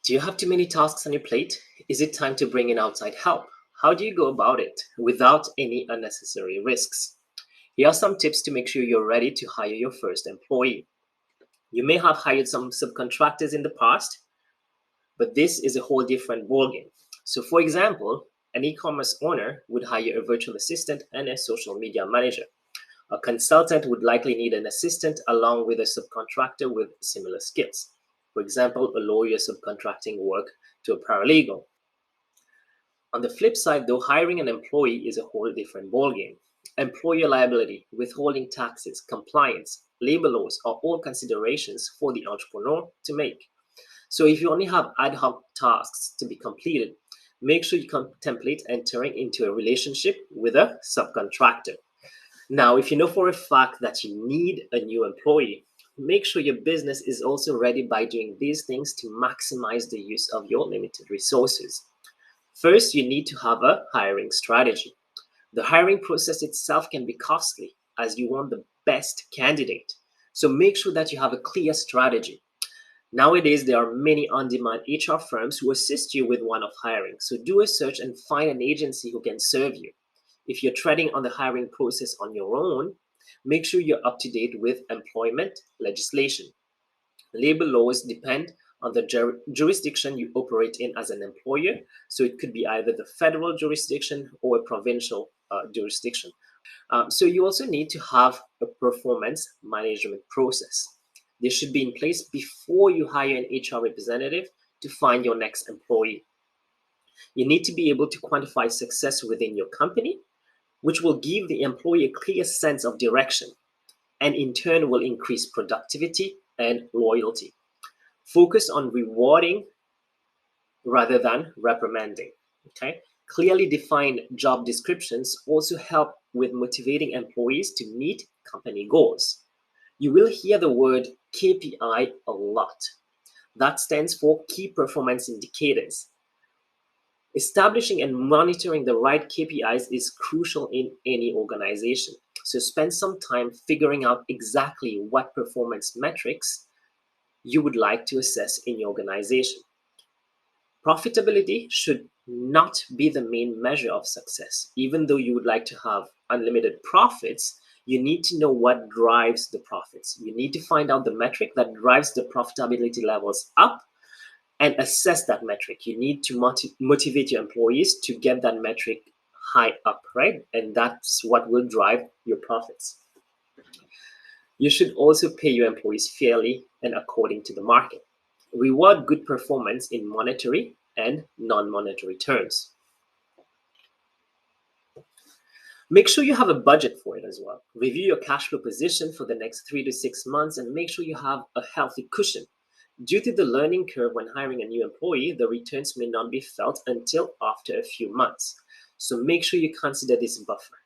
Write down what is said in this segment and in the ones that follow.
Do you have too many tasks on your plate? Is it time to bring in outside help? How do you go about it without any unnecessary risks? Here are some tips to make sure you're ready to hire your first employee. You may have hired some subcontractors in the past, but this is a whole different ballgame. So, for example, an e-commerce owner would hire a virtual assistant and a social media manager. A consultant would likely need an assistant along with a subcontractor with similar skills. For example, a lawyer subcontracting work to a paralegal. On the flip side, though, hiring an employee is a whole different ballgame. Employer liability, withholding taxes, compliance, labor laws are all considerations for the entrepreneur to make. So if you only have ad hoc tasks to be completed, make sure you contemplate entering into a relationship with a subcontractor. Now, if you know for a fact that you need a new employee, make sure your business is also ready by doing these things to maximize the use of your limited resources. First, you need to have a hiring strategy. The hiring process itself can be costly as you want the best candidate. So make sure that you have a clear strategy. Nowadays, there are many on-demand HR firms who assist you with one-off hiring. So do a search and find an agency who can serve you. If you're treading on the hiring process on your own, make sure you're up to date with employment legislation. Labor laws depend on the jurisdiction you operate in as an employer. So it could be either the federal jurisdiction or a provincial jurisdiction. So you also need to have a performance management process. This should be in place before you hire an HR representative to find your next employee. You need to be able to quantify success within your company, which will give the employee a clear sense of direction and in turn will increase productivity and loyalty. Focus on rewarding rather than reprimanding. Okay? Clearly defined job descriptions also help with motivating employees to meet company goals. You will hear the word KPI a lot. That stands for Key Performance Indicators. Establishing and monitoring the right KPIs is crucial in any organization. So spend some time figuring out exactly what performance metrics you would like to assess in your organization. Profitability should not be the main measure of success. Even though you would like to have unlimited profits, you need to know what drives the profits. You need to find out the metric that drives the profitability levels up and assess that metric. You need to motivate your employees to get that metric high up, right? And that's what will drive your profits. You should also pay your employees fairly and according to the market. Reward good performance in monetary and non-monetary terms. Make sure you have a budget for it as well. Review your cash flow position for the next 3 to 6 months and make sure you have a healthy cushion. Due to the learning curve when hiring a new employee, the returns may not be felt until after a few months. So make sure you consider this buffer.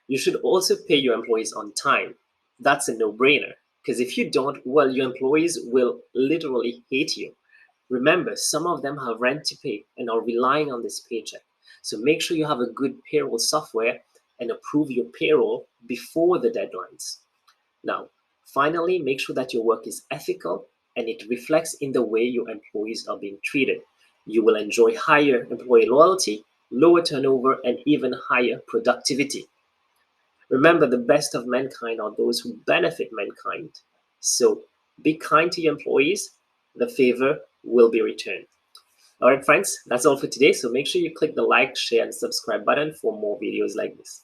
You should also pay your employees on time. That's a no-brainer because if you don't, well, your employees will literally hate you. Remember, some of them have rent to pay and are relying on this paycheck. So make sure you have a good payroll software and approve your payroll before the deadlines. Now, finally, make sure that your work is ethical and it reflects in the way your employees are being treated. You will enjoy higher employee loyalty, lower turnover, and even higher productivity. Remember, the best of mankind are those who benefit mankind. So be kind to your employees, the favor will be returned. All right, friends, that's all for today. So make sure you click the like, share, and subscribe button for more videos like this.